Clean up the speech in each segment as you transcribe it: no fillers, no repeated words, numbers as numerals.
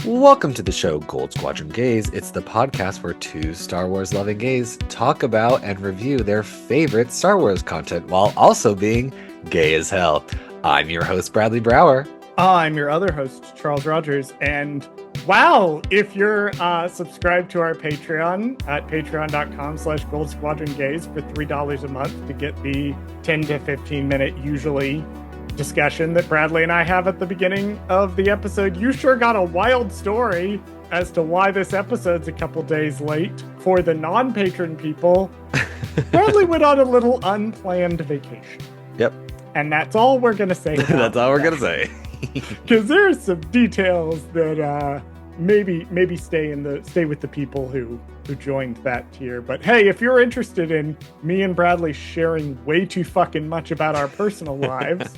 Welcome to the show Gold Squadron Gays. It's the podcast where two Star Wars loving gays talk about and review their favorite Star Wars content while also being gay as hell. I'm your host, Bradley Brower. I'm your other host, Charles Rogers. And wow, if you're subscribed to our Patreon at patreon.com/Gold Squadron Gays for $3 a month to get the 10 to 15 minute usually discussion that Bradley and I have at the beginning of the episode, you sure got a wild story as to why this episode's a couple days late. For the non-patron people, Bradley went on a little unplanned vacation. Yep. And that's all we're going to say. That's all we're going to say. Because there are some details that maybe stay with the people who joined that tier. But hey, if you're interested in me and Bradley sharing way too fucking much about our personal lives,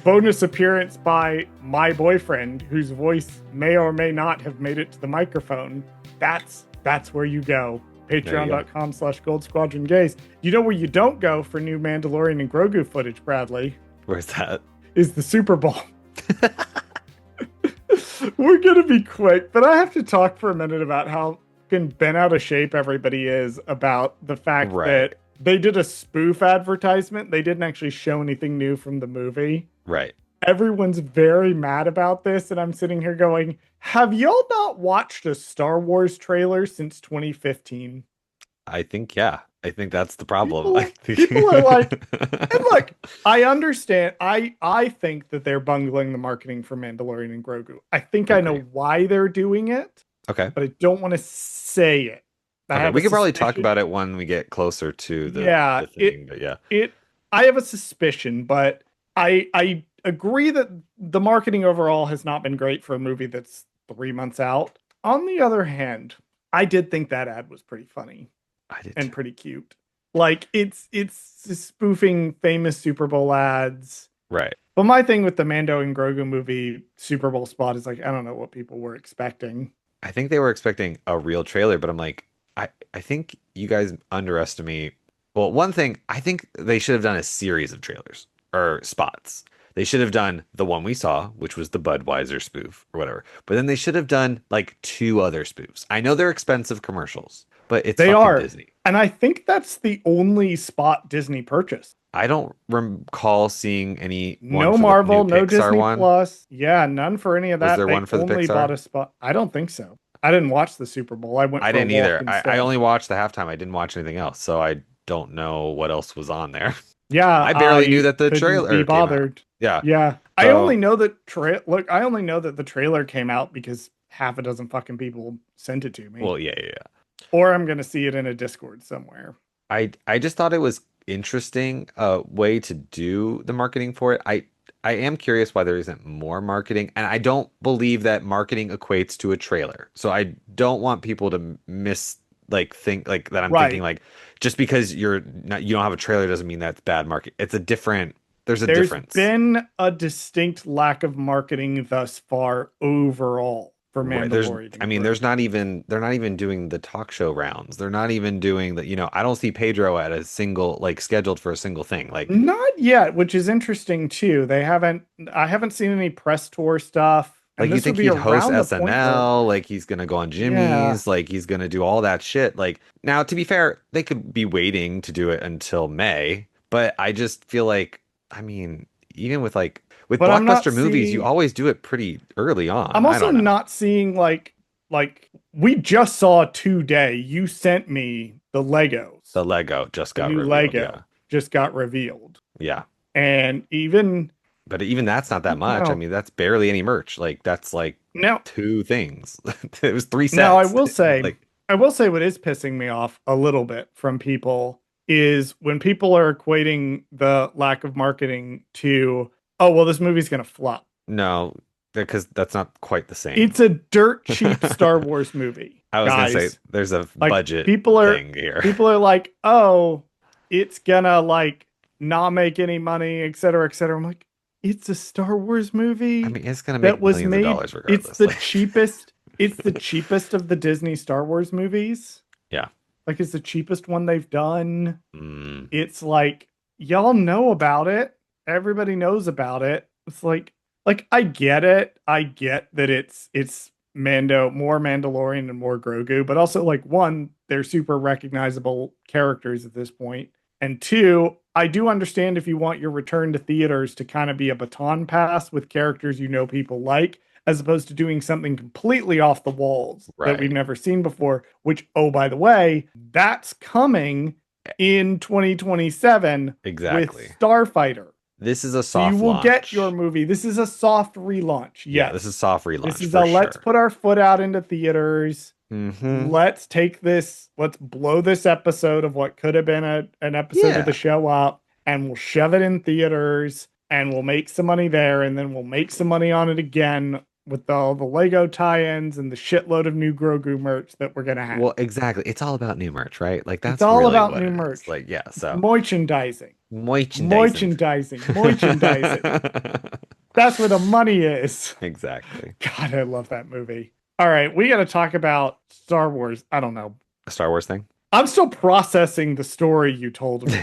bonus appearance by my boyfriend, whose voice may or may not have made it to the microphone, that's where you go. Patreon.com/Gold Squadron Gays. You know where you don't go for new Mandalorian and Grogu footage, Bradley? Where's that? Is the Super Bowl. We're going to be quick, but I have to talk for a minute about how bent out of shape everybody is about the fact that they did a spoof advertisement. They didn't actually show anything new from the movie. Right. Everyone's very mad about this, and I'm sitting here going, have y'all not watched a Star Wars trailer since 2015? I think that's the problem. People are like, and look, I understand. I think that they're bungling the marketing for Mandalorian and Grogu. I think I know why they're doing it. Okay. But I don't want to say it. We could probably talk about it when we get closer to the thing. I have a suspicion, but I agree that the marketing overall has not been great for a movie that's 3 months out. On the other hand, I did think that ad was pretty funny. I did and pretty cute. Like it's spoofing famous Super Bowl ads. Right. But my thing with the Mando and Grogu movie Super Bowl spot is like, I don't know what people were expecting. I think they were expecting a real trailer, but I'm like, I think you guys underestimate. Well, one thing, I think they should have done a series of trailers or spots. They should have done the one we saw, which was the Budweiser spoof or whatever. But then they should have done like 2 other spoofs. I know they're expensive commercials, but they are Disney. And I think that's the only spot Disney purchased. I don't recall seeing any. No Marvel, no Disney Plus. Yeah, none for any of that. Was there one for the Pixar? Bought a spot. I don't think so. I didn't watch the Super Bowl. I didn't either. I only watched the halftime. I didn't watch anything else, so I don't know what else was on there. Yeah, I barely knew that the trailer be bothered. Yeah. I only know that I only know that the trailer came out because half a dozen fucking people sent it to me. Well, yeah. Or I'm gonna see it in a Discord somewhere. I just thought it was interesting way to do the marketing for it. I am curious why there isn't more marketing, and I don't believe that marketing equates to a trailer. So I don't want people to think like that. I'm thinking like just because you don't have a trailer doesn't mean that's bad marketing. It's a different. There's difference. There's been a distinct lack of marketing thus far overall for Mandalorian. They're not even doing the talk show rounds. They're not even doing the, I don't see Pedro at a single, scheduled for a single thing. Not yet, which is interesting too. I haven't seen any press tour stuff. You think he'd host SNL, he's going to go on Jimmy's, he's going to do all that shit. Now, to be fair, they could be waiting to do it until May, but I just feel even with blockbuster movies, you always do it pretty early on. I'm also not seeing we just saw today. You sent me the Legos. The Lego just got revealed. Lego just got revealed. Yeah. And even that's not that much. No. That's barely any merch. That's 2 things. It was 3 sets. Now I will say what is pissing me off a little bit from people is when people are equating the lack of marketing to, oh, well, this movie's going to flop. No, because that's not quite the same. It's a dirt cheap Star Wars movie. I was going to say, there's a budget thing here. People are like, oh, it's going to not make any money, et cetera, et cetera. I'm like, it's a Star Wars movie. It's going to make millions of dollars regardless. It's the cheapest. It's the cheapest of the Disney Star Wars movies. Yeah. It's the cheapest one they've done. It's y'all know about it. Everybody knows about it. It's I get it. I get that it's more Mandalorian and more Grogu, but also like one, they're super recognizable characters at this point. And two, I do understand if you want your return to theaters to kind of be a baton pass with characters people like, as opposed to doing something completely off the walls that we've Right. never seen before, which, oh, by the way, that's coming in 2027 with Exactly. Starfighter. This is a So you soft will get your launch. movie. This is a soft relaunch. Yeah, this is Yes. soft This relaunch is for a let's sure. put our foot out into theaters. Hmm. Let's take this, let's blow this episode of what could have been an episode of the Yeah. show up, and we'll shove it in theaters and we'll make some money there, and then we'll make some money on it again with all the Lego tie-ins and the shitload of new Grogu merch that we're gonna have. Well, exactly. It's all about new merch, right? Like It's that's all really about what new it is. merch. Like, yeah, so Merchandising. merchandising. Merchandising. That's where the money is. Exactly. God, I love that movie. All right, we got to talk about Star Wars. I don't know. A Star Wars thing? I'm still processing the story you told me.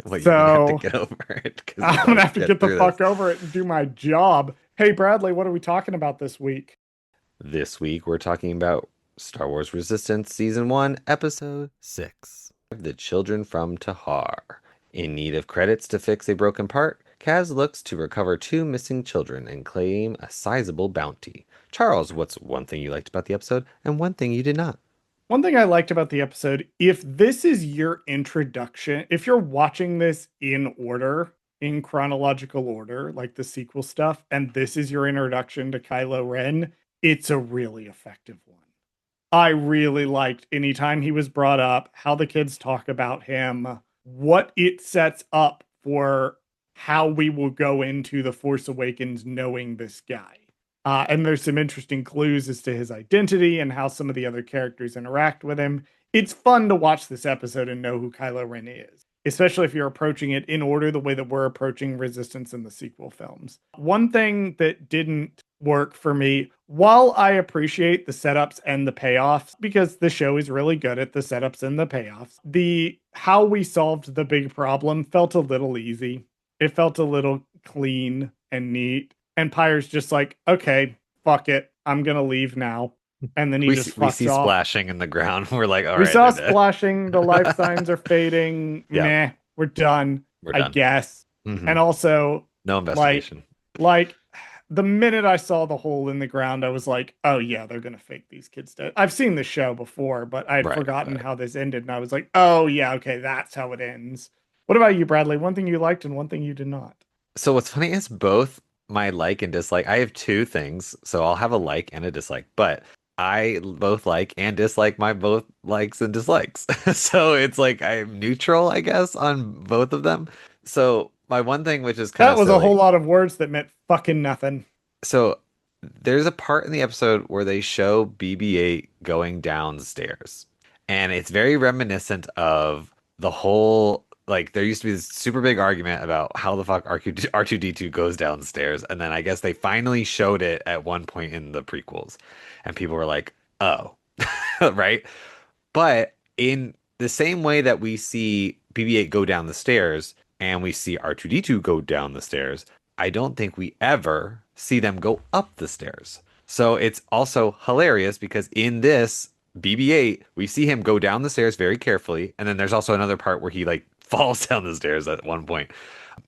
Well, you're gonna have to So get over it because we I'm going to gotta have to get get the through this. fuck over it and do my job. Hey, Bradley, what are we talking about this week? This week we're talking about Star Wars Resistance Season 1, Episode 6. The Children from Tehar. In need of credits to fix a broken part, Kaz looks to recover two missing children and claim a sizable bounty. Charles, what's one thing you liked about the episode and one thing you did not? One thing I liked about the episode, if this is your introduction, if you're watching this in order, in chronological order, like the sequel stuff, and this is your introduction to Kylo Ren, it's a really effective one. I really liked anytime he was brought up, how the kids talk about him, what it sets up for how we will go into The Force Awakens knowing this guy. And there's some interesting clues as to his identity and how some of the other characters interact with him. It's fun to watch this episode and know who Kylo Ren is, especially if you're approaching it in order the way that we're approaching Resistance in the sequel films. One thing that didn't work for me, while I appreciate the setups and the payoffs, because the show is really good at the setups and the payoffs, the how we solved the big problem felt a little easy. It felt a little clean and neat. And Pyre's just like, okay, fuck it. I'm gonna leave now. And then he just We fucks see off. splashing in the ground. We're like, all We right, saw they're dead. splashing, the life signs are fading. Yeah, Meh, we're done, we're I done. guess. Hmm. And also, No like, investigation. like the minute I saw the hole in the ground, I was like, oh yeah, they're gonna fake these kids dead. I've seen the show before, but I had Right, forgotten right. how this ended, and I was like, oh yeah, okay, that's how it ends. What about you, Bradley? One thing you liked and one thing you did not. So what's funny is both my like and dislike. I have two things, so I'll have a like and a dislike, but I both like and dislike my both likes and dislikes. So it's like I'm neutral, I guess, on both of them. So my one thing, which is kind That of was a whole silly. lot of words that meant fucking nothing. So there's a part in the episode where they show BB-8 going downstairs, and it's very reminiscent of the whole like there used to be this super big argument about how the fuck R2D2 goes downstairs, and then I guess they finally showed it at one point in the prequels, and people were like, "Oh," right? But in the same way that we see BB-8 go down the stairs and we see R2D2 go down the stairs, I don't think we ever see them go up the stairs. So it's also hilarious because in this BB-8, we see him go down the stairs very carefully, and then there's also another part where he like falls down the stairs at one point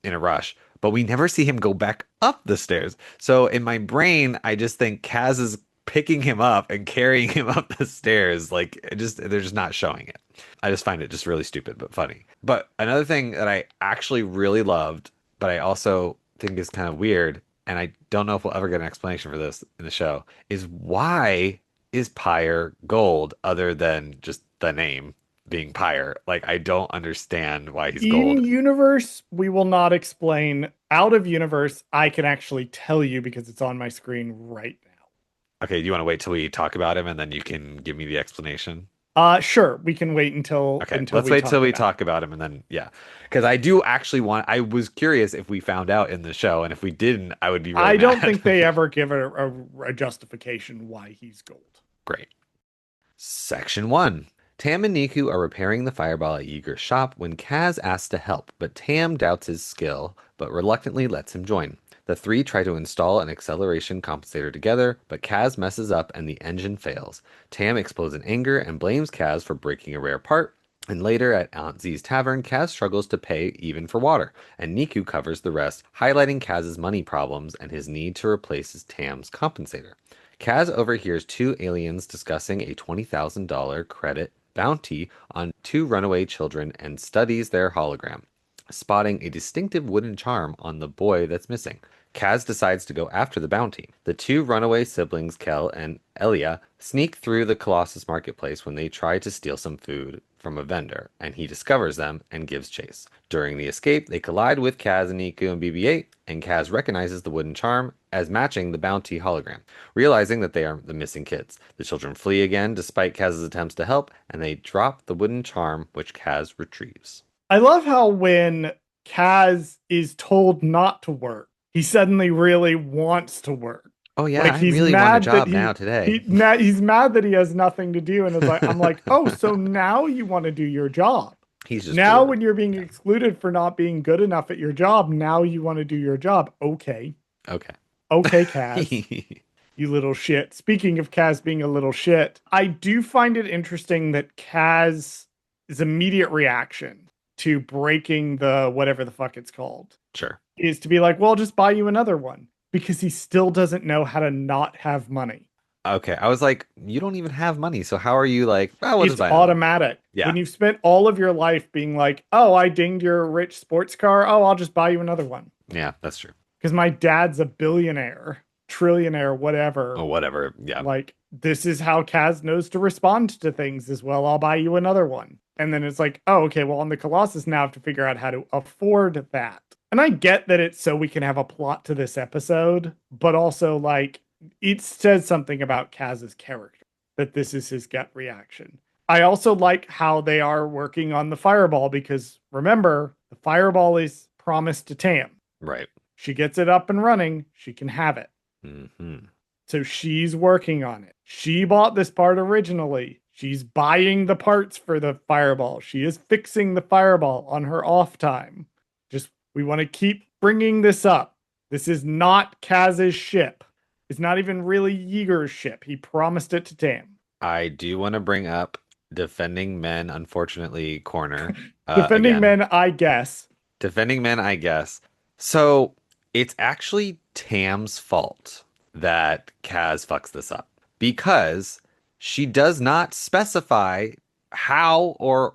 in a rush. But we never see him go back up the stairs. So in my brain, I just think Kaz is picking him up and carrying him up the stairs. Like it just they're just not showing it. I just find it just really stupid but funny. But another thing that I actually really loved, but I also think is kind of weird, and I don't know if we'll ever get an explanation for this in the show, is why is Pyre gold other than just the name being Pyre? Like I don't understand why he's In gold. universe, we will not explain. Out of universe, I can actually tell you because it's on my screen right now. Okay, do you want to wait till we talk about him and then you can give me the explanation? Sure, we can wait until Okay, let's we wait till talk we about talk about him and then yeah, because I do actually want. I was curious if we found out in the show, and if we didn't, I would be really I don't mad. think they ever give a justification why he's gold. Great. Section 1. Tam and Niku are repairing the fireball at Yeager's shop when Kaz asks to help, but Tam doubts his skill, but reluctantly lets him join. The three try to install an acceleration compensator together, but Kaz messes up and the engine fails. Tam explodes in anger and blames Kaz for breaking a rare part. And later at Aunt Z's tavern, Kaz struggles to pay even for water, and Niku covers the rest, highlighting Kaz's money problems and his need to replace his Tam's compensator. Kaz overhears two aliens discussing a $20,000 credit bounty on two runaway children and studies their hologram, spotting a distinctive wooden charm on the boy that's missing. Kaz decides to go after the bounty. The two runaway siblings, Kel and Elia, sneak through the Colossus marketplace when they try to steal some food from a vendor, and he discovers them and gives chase. During the escape, they collide with Kaz and Niku and BB-8, and Kaz recognizes the wooden charm as matching the bounty hologram, realizing that they are the missing kids. The children flee again despite Kaz's attempts to help, and they drop the wooden charm, which Kaz retrieves. I love how when Kaz is told not to work, he suddenly really wants to work. Oh yeah, Like I he's really want a mad that job now today. he's mad that he has nothing to do, and is like, I'm like, oh, so now you want to do your job. He's just Now bored. when you're being excluded for not being good enough at your job, now you want to do your job. Okay. Okay. Okay, Kaz. You little shit. Speaking of Kaz being a little shit, I do find it interesting that Kaz's immediate reaction to breaking the whatever the fuck it's called Sure. is to be like, well, I'll just buy you another one, because he still doesn't know how to not have money. Okay. I was like, you don't even have money, so how are you like, oh, we'll just It's buy another one. automatic. Yeah. When you've spent all of your life being like, oh, I dinged your rich sports car. Oh, I'll just buy you another one. Yeah, that's true. Because my dad's a billionaire, trillionaire, whatever. Oh, whatever. Yeah. Like, this is how Kaz knows to respond to things as well. I'll buy you another one. And then it's like, oh, okay, well, on the Colossus now I have to figure out how to afford that. And I get that it's so we can have a plot to this episode, but also, like, it says something about Kaz's character, that this is his gut reaction. I also like how they are working on the fireball, because remember, the fireball is promised to Tam. Right. She gets it up and running, she can have it. Mm-hmm. So she's working on it. She bought this part originally. She's buying the parts for the fireball. She is fixing the fireball on her off time. Just, we want to keep bringing this up. This is not Kaz's ship. It's not even really Yeager's ship. He promised it to Tam. I do want to bring up defending men, unfortunately, corner. Defending Again. men, I guess. Defending men, I guess. So it's actually Tam's fault that Kaz fucks this up, because she does not specify how or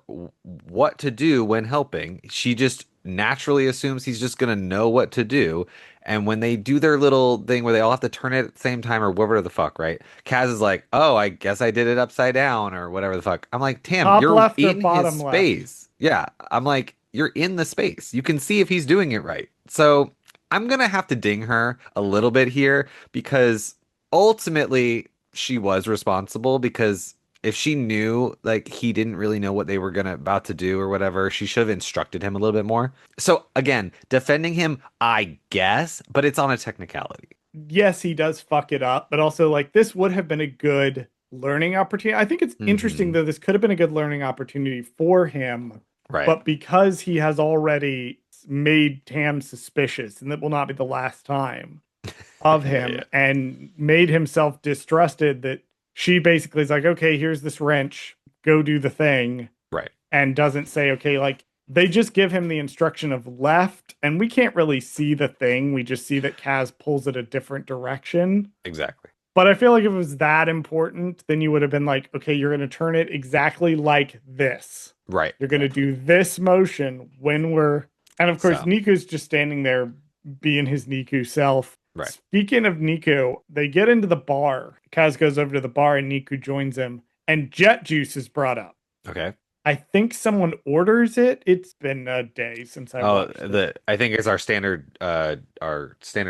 what to do when helping. She just naturally assumes he's just going to know what to do. And when they do their little thing where they all have to turn it at the same time or whatever the fuck, right? Kaz is like, oh, I guess I did it upside down or whatever the fuck. I'm like, Tam, Top you're left or in his bottom left? space. Yeah. I'm like, you're in the space. You can see if he's doing it right. So I'm going to have to ding her a little bit here, because ultimately she was responsible, because if she knew like he didn't really know what they were gonna about to do or whatever, she should have instructed him a little bit more. So again, defending him, I guess, but it's on a technicality. Yes, he does fuck it up, but also, like, this would have been a good learning opportunity. I think it's interesting Mhm. that this could have been a good learning opportunity for him, Right. but because he has already made Tam suspicious, and that will not be the last time of Yeah, him, yeah. and made himself distrusted, that she basically is like, okay, here's this wrench, go do the thing, Right. and doesn't say, okay, like, they just give him the instruction of left, and we can't really see the thing. We just see that Kaz pulls it a different direction. Exactly. But I feel like if it was that important, then you would have been like, okay, you're going to turn it exactly like this. Right. You're going to do this motion when we're. And of course, So, Niku's just standing there being his Niku self. right. Speaking of Niku, they get into the bar. Kaz goes over to the bar and Niku joins him. And jet juice is brought up. Okay. I think someone orders it. It's been a day since I Oh, watched it. I think it's our standard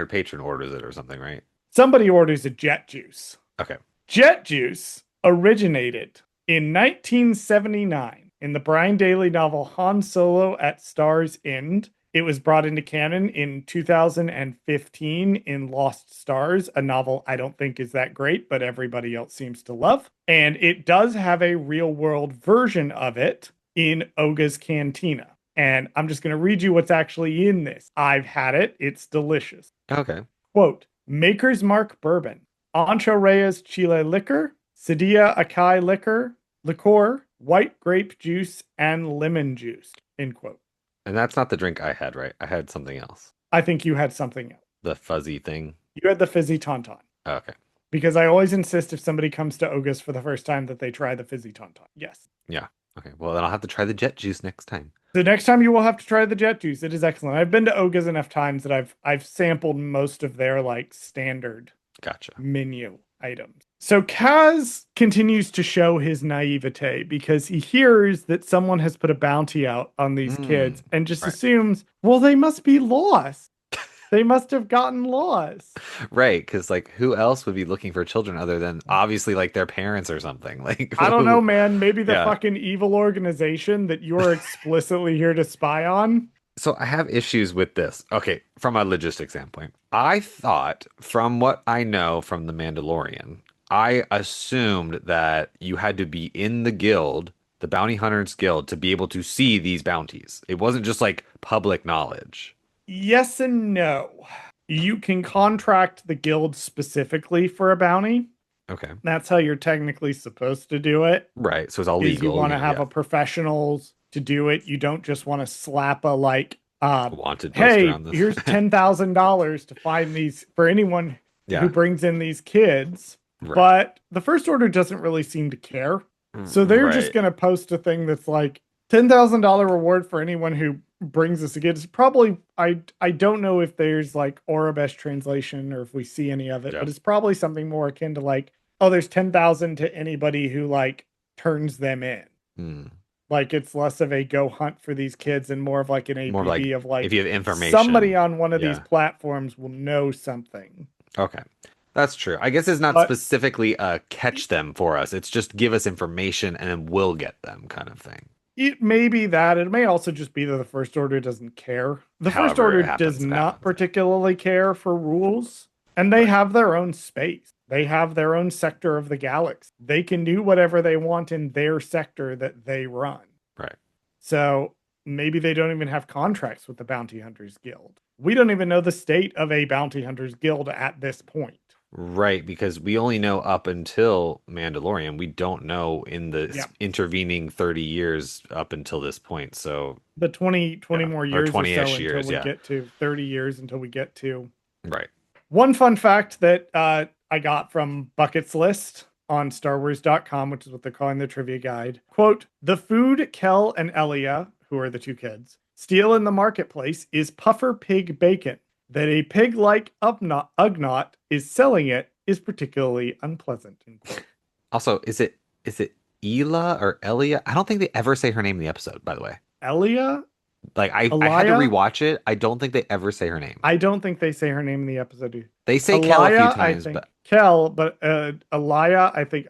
patron orders it or something, right? Somebody orders a jet juice. Okay. Jet juice originated in 1979 in the Brian Daley novel Han Solo at Star's End. It was brought into canon in 2015 in Lost Stars, a novel I don't think is that great, but everybody else seems to love. And it does have a real world version of it in Oga's Cantina. And I'm just going to read you what's actually in this. I've had it. It's delicious. Okay. Quote, Maker's Mark Bourbon, Ancho Reyes Chile Liquor, Sedia Acai Liqueur, white grape juice, and lemon juice, end quote. And that's not the drink I had, right? I had something else. I think you had something else. The fuzzy thing. You had the fizzy tauntaun. Okay. Because I always insist if somebody comes to Oga's for the first time that they try the fizzy tauntaun. Yes. Yeah. Okay. Well, then I'll have to try the jet juice next time. The next time you will have to try the jet juice. It is excellent. I've been to Oga's enough times that I've sampled most of their like standard Gotcha. menu items. So Kaz continues to show his naivete because he hears that someone has put a bounty out on these kids and just assumes, well, they must be lost. They must have gotten lost. Right, because like who else would be looking for children other than obviously like their parents or something? Like I don't know, man. Maybe the Yeah. fucking evil organization that you are explicitly here to spy on. So I have issues with this. Okay, from a logistics standpoint. I thought from what I know from the Mandalorian, I assumed that you had to be in the guild, the Bounty Hunters Guild, to be able to see these bounties. It wasn't just like public knowledge. Yes and no. You can contract the guild specifically for a bounty. Okay. That's how you're technically supposed to do it. Right. So it's all Is legal. you want to have yeah. a professionals to do it. You don't just want to slap a like Wanted poster hey, on this. here's $10,000 to find these for anyone who brings in these kids. Right. But the First Order doesn't really seem to care. So they're just going to post a thing that's like $10,000 reward for anyone who brings us a kid. It's probably, I don't know if there's like Orabesh translation or if we see any of it, but it's probably something more akin to like, oh, there's 10,000 to anybody who like turns them in. Like it's less of a go hunt for these kids and more of like an APB of like if you have information, somebody on one of these platforms will know something. Okay. That's true. I guess it's not specifically catch them for us. It's just give us information and then we'll get them kind of thing. It may be that. It may also just be that the First Order doesn't care. The First Order does not particularly care for rules, and they have their own space. They have their own sector of the galaxy. They can do whatever they want in their sector that they run. Right. So maybe they don't even have contracts with the Bounty Hunters Guild. We don't even know the state of a Bounty Hunters Guild at this point. Right, because we only know up until Mandalorian. We don't know in the intervening 30 years up until this point. So the 20 more years or 20-ish so years, until we get to 30 years until we get to. Right. One fun fact that I got from Bucket's List on StarWars.com, which is what they're calling their trivia guide. Quote, the food Kel and Elia, who are the two kids, steal in the marketplace is puffer pig bacon. That a pig-like Ugnaught is selling it is particularly unpleasant. Also, is it Ela or Elia? I don't think they ever say her name in the episode, by the way. Elia? Like I had to rewatch it. I don't think they ever say her name. I don't think they say her name in the episode either. They say Kel a few times, but Kel, but Elia, I think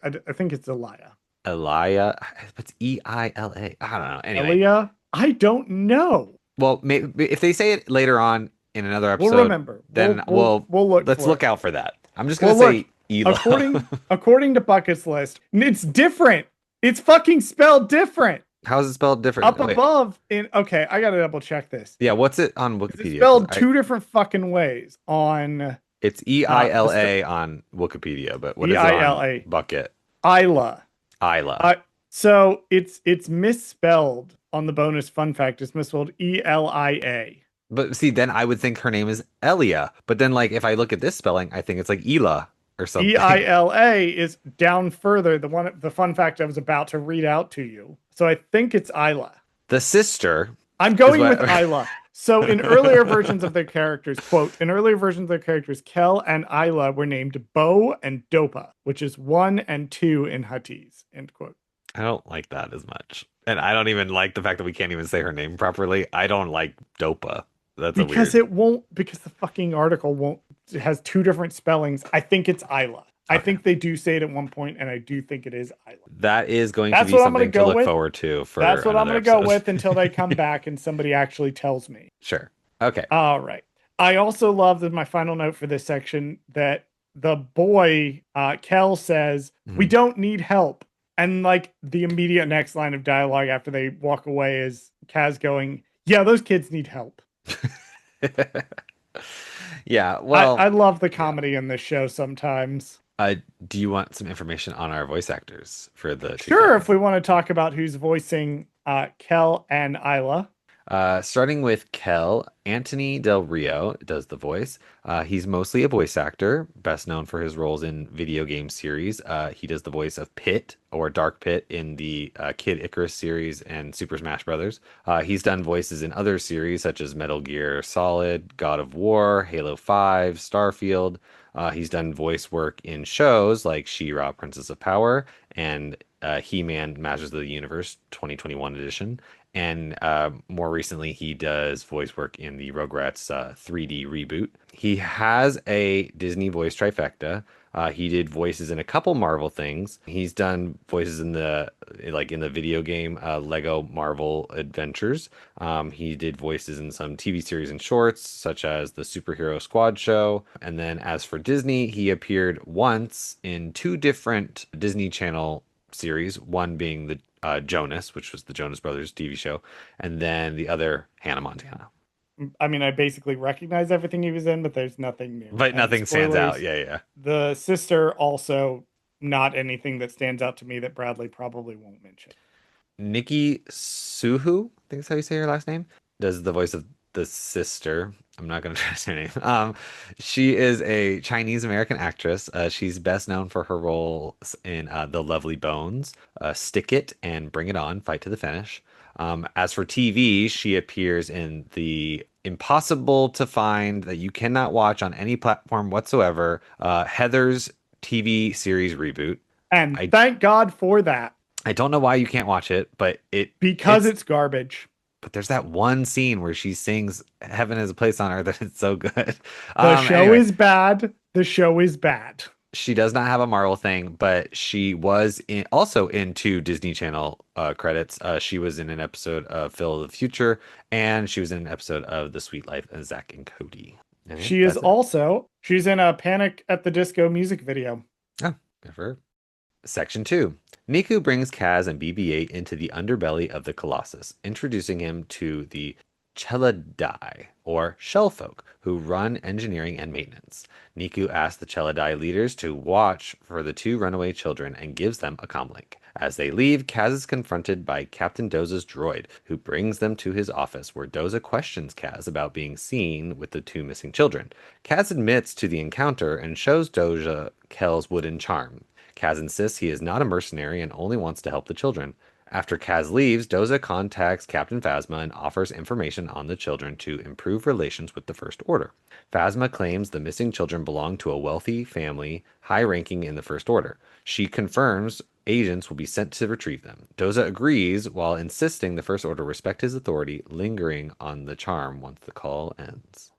it's Elia. Elia, it's Eila. I don't know. Anyway. Elia? I don't know. Well, maybe if they say it later on in another episode, we'll remember. Then we'll look. Let's look out for that. I'm just gonna say Ela. According to Bucket's List, it's different. It's fucking spelled different. How is it spelled different? Up above okay, I gotta double check this. Yeah, what's it on Wikipedia? It's spelled two different fucking ways on. It's Eila on Wikipedia, but what is it on Bucket? Isla. So it's misspelled on the bonus fun fact. It's misspelled Elia. But see, then I would think her name is Elia. But then, like, if I look at this spelling, I think it's like Ela or something. Eila is down further. The fun fact I was about to read out to you. So I think it's Isla. The sister. I'm going with Isla. So in earlier versions of their characters, quote, in earlier versions of their characters, Kel and Isla were named Bo and Dopa, which is 1 and 2 in Huttese, end quote. I don't like that as much. And I don't even like the fact that we can't even say her name properly. I don't like Dopa. That's because the fucking article won't. It has two different spellings. I think it's Isla. Okay. I think they do say it at one point, and I do think it is Isla. That is going to be something to look forward to. That's what I'm going to go with until they come back and somebody actually tells me. Sure. Okay. All right. I also love that my final note for this section that the boy Kel says we don't need help, and like the immediate next line of dialogue after they walk away is Kaz going, Yeah, those kids need help. Yeah, I well, love the yeah. comedy in this show sometimes. Uh, do you want some information on our voice actors for the two Sure, if kids? we want to talk about who's voicing Kel and Isla. Starting with Kel, Anthony Del Rio does the voice. He's mostly a voice actor, best known for his roles in video game series. He does the voice of Pit or Dark Pit in the Kid Icarus series and Super Smash Brothers. He's done voices in other series such as Metal Gear Solid, God of War, Halo 5, Starfield. He's done voice work in shows like She-Ra, Princess of Power, and He-Man, Masters of the Universe 2021 edition. And more recently, he does voice work in the Rugrats 3D reboot. He has a Disney voice trifecta. He did voices in a couple Marvel things. He's done voices in the video game Lego Marvel Adventures. He did voices in some TV series and shorts, such as the Superhero Squad show. And then as for Disney, he appeared once in two different Disney Channel series, one being the Jonas, which was the Jonas Brothers TV show, and then the other Hannah Montana. I mean, I basically recognize everything he was in, but there's nothing new. But And nothing stands out. spoilers, Yeah, yeah. the sister also not anything that stands out to me that Bradley probably won't mention. Nikki Suhu, I think is how you say her last name, does the voice of the sister. I'm not going to try to say her name. She is a Chinese American actress. She's best known for her roles in The Lovely Bones, Stick It, and Bring It On, Fight to the Finish. As for TV, she appears in the impossible to find that you cannot watch on any platform whatsoever, Heather's TV series reboot. And I thank God for that, I don't know why you can't watch it, but because it's it's garbage. but there's that one scene where she sings "Heaven is a Place on Earth" and it's so good. The show Anyway, is bad. The show is bad. she does not have a Marvel thing, but she was also in two Disney Channel credits. She was in an episode of Phil of the Future, and she was in an episode of The Sweet Life of Zach and Cody. I think that's it. She's in a Panic at the Disco music video. Oh, good for her. Section 2. Niku brings Kaz and BB-8 into the underbelly of the Colossus, introducing him to the Cheladai, or Shellfolk, who run engineering and maintenance. Niku asks the Cheladai leaders to watch for the two runaway children and gives them a comlink. As they leave, Kaz is confronted by Captain Doza's droid, who brings them to his office, where Doza questions Kaz about being seen with the two missing children. Kaz admits to the encounter and shows Doza Kel's wooden charm. Kaz insists he is not a mercenary and only wants to help the children. After Kaz leaves, Doza contacts Captain Phasma and offers information on the children to improve relations with the First Order. Phasma claims the missing children belong to a wealthy family, high ranking in the First Order. She confirms agents will be sent to retrieve them. Doza agrees while insisting the First Order respect his authority, lingering on the charm once the call ends.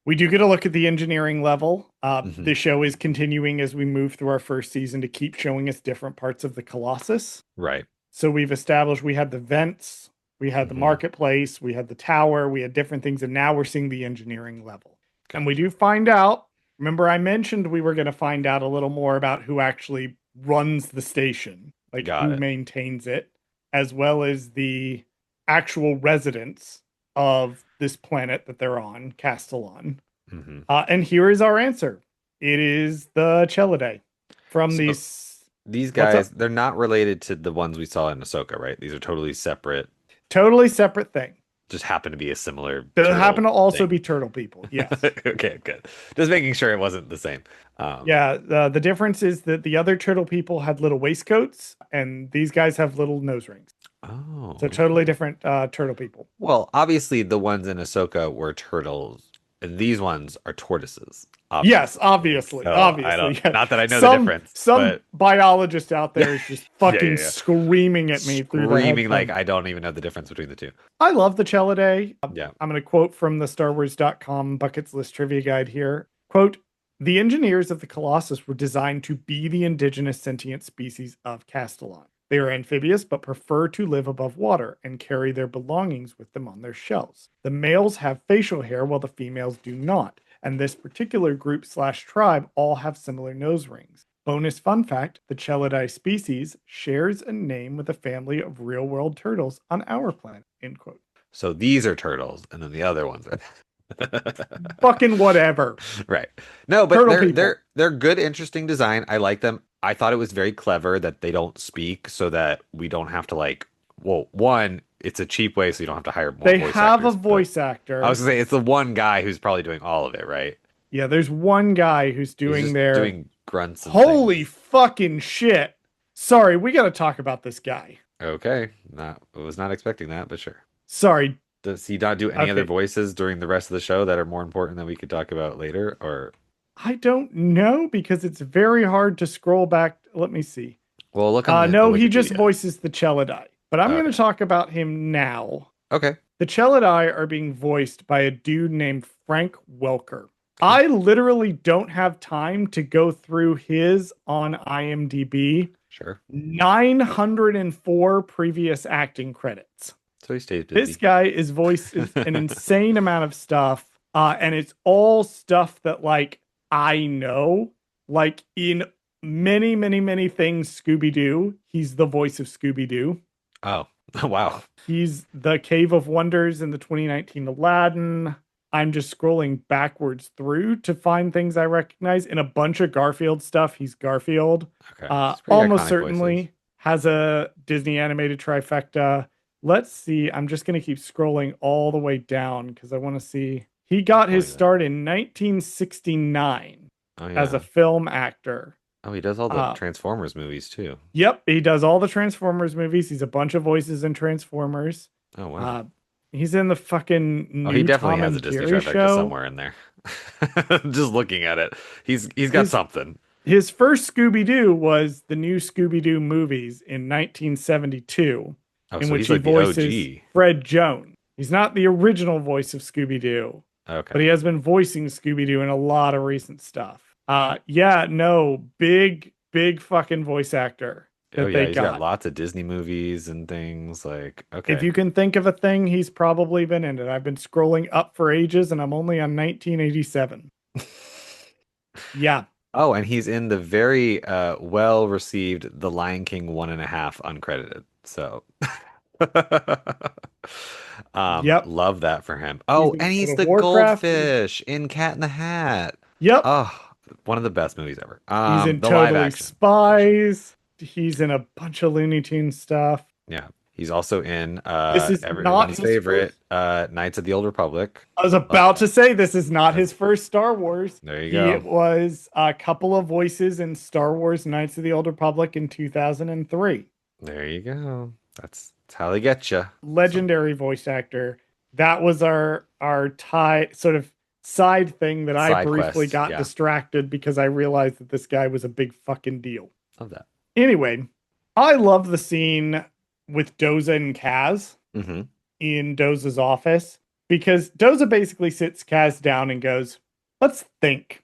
We do get a look at the engineering level. Hmm. The show is continuing as we move through our first season to keep showing us different parts of the Colossus. Right. So we've established we had the vents, we had the Hmm. marketplace, we had the tower, we had different things, and now we're seeing the engineering level. And we Gotcha. do find out, remember, I mentioned we were going to find out a little more about who actually runs the station, like Got who it. maintains it, as well as the actual residents of this planet that they're on, Castellon. Hmm. And here is our answer. It is the Chelidae from So these. these What's guys, up? they're not related to the ones we saw in Ahsoka, right? These are totally separate, Totally separate thing. just happen to be a similar That happen turtle to also thing. be turtle people. Yes. Okay, good. Just making sure it wasn't the same. Yeah. The difference is that the other turtle people had little waistcoats, and these guys have little nose rings. Oh, So totally okay. different turtle people. Well, obviously the ones in Ahsoka were turtles, and these ones are tortoises, Yes, obviously. obviously, So I don't, obviously. Yeah. not that I know the Some difference, some but biologist out yeah, there is just yeah, yeah, fucking yeah. screaming at me through their Screaming like headphones. I don't even know the difference between the two. I love the Chelidae. Yeah. I'm going to quote from the StarWars.com Buckets List Trivia Guide here. Quote, the engineers of the Colossus were designed to be the indigenous sentient species of Castellon. They are amphibious but prefer to live above water and carry their belongings with them on their shells. The males have facial hair while the females do not, and this particular group slash tribe all have similar nose rings. Bonus fun fact, the Chelidae species shares a name with a family of real world turtles on our planet. End quote. So these are turtles, and then the other ones are Fucking whatever. right. No, but Turtle they're people. they're they're good, interesting design. I like them. I thought it was very clever that they don't speak, so that we don't have to like. Well, one, it's a cheap way, so you don't have to hire more They voice have a actors. But voice I was actor. gonna say it's the one guy who's probably doing all of it, right? Yeah, there's one guy who's He's doing just their doing grunts and holy things. fucking shit. Sorry, we got to talk about this guy. Okay, not I was not expecting that, but sure. Sorry. Does he not do any other Okay. voices during the rest of the show that are more important that we could talk about later? Or, I don't know because it's very hard to scroll back. Let me see. well, look on the No, he just Wikipedia. voices the Chelidai, but I'm going to Okay. talk about him now. Okay. The Chelidai are being voiced by a dude named Frank Welker. Okay. I literally don't have time to go through his on IMDb. Sure. 904 previous acting credits. So he stays This busy. guy is voices an insane amount of stuff, and it's all stuff that like I know. Like in many, many, many things, Scooby Doo. He's the voice of Scooby Doo. Oh, wow. He's the Cave of Wonders in the 2019 Aladdin. I'm just scrolling backwards through to find things I recognize. In a bunch of Garfield stuff, he's Garfield. Okay. It's pretty Almost iconic voices. certainly has a Disney animated trifecta. Let's see. I'm just going to keep scrolling all the way down because I want to see. He got Tell his me that. start in 1969 Oh, as a yeah. film actor. Oh, he does all the Uh, Transformers movies too. yep, he does all the Transformers movies. He's a bunch of voices in Transformers. Oh, wow. Uh, he's in the fucking Oh, he new definitely Tom has a and Disney Jerry trifecta show. somewhere in there. Just looking at it. He's got His something. his first Scooby Doo was the new Scooby Doo movies in 1972, Oh, in so which he's he like the voices OG. Fred Jones. He's not the original voice of Scooby Doo, Okay. but he has been voicing Scooby Doo in a lot of recent stuff. Yeah, no, big fucking voice actor Oh, that yeah. they He's got got. lots of Disney movies and things. Like, If okay. you can think of a thing, he's probably been in it. I've been scrolling up for ages and I'm only on 1987. Yeah. Oh, and he's in the very well received The Lion King 1.5 uncredited. So Yep. love that for him. He's Oh, in and World he's of the Warcraft. goldfish in Cat in the Hat. Yep. Oh, one of the best movies ever. He's in The live Totally action version. Spies. He's in a bunch of Looney Tunes stuff. Yeah. He's also in This is not everyone's his favorite first. Knights of the Old Republic. I was Love about that. to say this is not his That's first Star Wars. there you He go. was a couple of voices in Star Wars Knights of the Old Republic in 2003. There you go. That's how they get you. So Legendary voice actor. That was our tie sort of side thing that I side briefly quests. got Yeah. distracted because I realized that this guy was a big fucking deal. Love that. Anyway, I love the scene with Doza and Kaz Hmm. in Doza's office because Doza basically sits Kaz down and goes, "Let's think.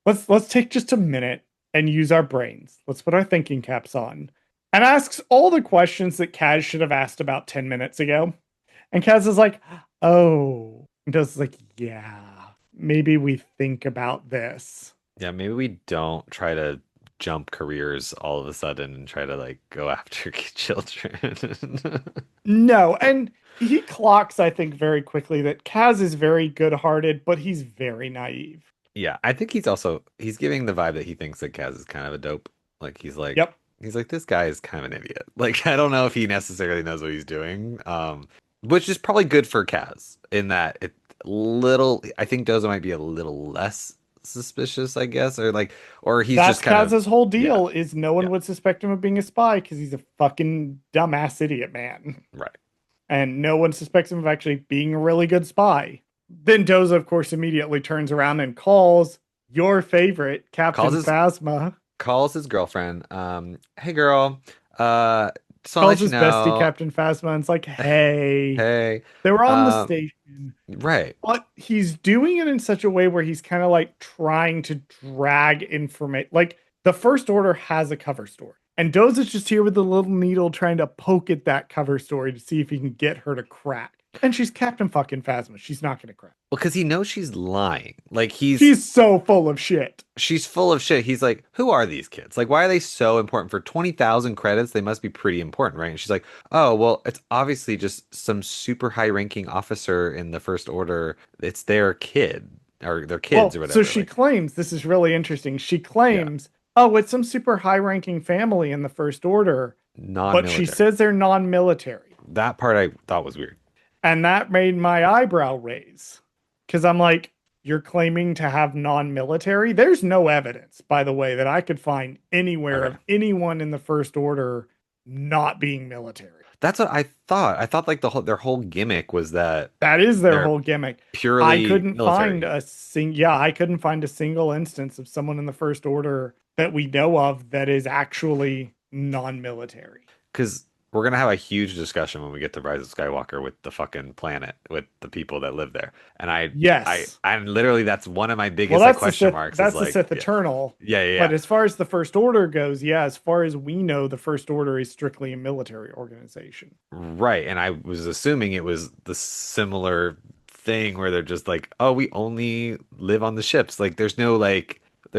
Let's take just a minute and use our brains. Let's put our thinking caps on." And asks all the questions that Kaz should have asked about 10 minutes ago. And Kaz is like, "Oh." And Doza's like, "Yeah, maybe we think about this." Yeah, maybe we don't try to jump careers all of a sudden and try to like go after children. No, and he clocks, I think, very quickly that Kaz is very good-hearted, but he's very naive. Yeah, I think he's giving the vibe that he thinks that Kaz is kind of a dope. Like Yep. he's like this guy is kind of an idiot. Like I don't know if he necessarily knows what he's doing. Which is probably good for Kaz in that it little I think Doza might be a little less suspicious, I guess, or like or he's That's just kind of Kaz's whole yeah, deal is no one yeah, would suspect him of being a spy because he's a fucking dumbass idiot man. right. And no one suspects him of actually being a really good spy. Then Doza, of course, immediately turns around and calls your favorite, Calls Captain his Phasma, calls his girlfriend. Hey girl, just want to calls let you his bestie, know. Captain Phasma, and it's like, hey, Hey, they were on the um, station. right. But he's doing it in such a way where he's kind of like trying to drag information. Like the First Order has a cover story, and Doza's just here with the little needle trying to poke at that cover story to see if he can get her to crack. And she's Captain fucking Phasma. She's not gonna crack. Well, because he knows she's lying. Like She's so full of shit. she's full of shit. He's like, who are these kids? Like, why are they so important? For 20,000 credits, they must be pretty important, right? And she's like, oh, well, it's obviously just some super high-ranking officer in the First Order. It's their kid or their kids Well, or so whatever. she Like, claims this is really interesting. She yeah, claims, oh, it's some super high-ranking family in the First Order, but she non-military. says they're non-military. That part I thought was weird. And that made my eyebrow raise. Because I'm like, you're claiming to have non military? There's no evidence, by the way, that I could find anywhere Okay. of anyone in the First Order not being military. That's what I thought. I thought like their whole gimmick was that That is their they're whole gimmick. I purely couldn't find military. a I couldn't find a single instance of someone in the First Order that we know of that is actually non-military. Because we're gonna have a huge discussion when we get to Rise of Skywalker with the fucking planet, with the people that live there. And Yes. I'm literally that's one of my Well, biggest like question marks is That's the like, Sith yeah, Eternal. yeah, yeah, But yeah. as far as the First Order goes, yeah, as far as we know, the First Order is strictly a military organization. Right. And I was assuming it was the similar thing where they're just like, oh, we only live on the ships. Like, there's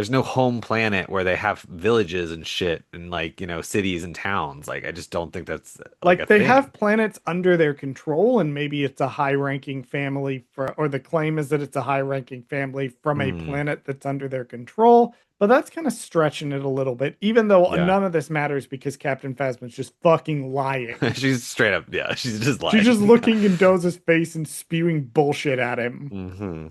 no home planet where they have villages and shit and like, cities and towns. Like, I just don't think that's like a Like they thing. have planets under their control, and maybe it's a high-ranking family or the claim is that it's a high-ranking family from a Hmm. planet that's under their control. But that's kind of stretching it a little bit, even though Yeah. none of this matters because Captain Phasma's just fucking lying. She's straight up, yeah, she's just She's just lying. looking in Doza's face and spewing bullshit at him. Hmm.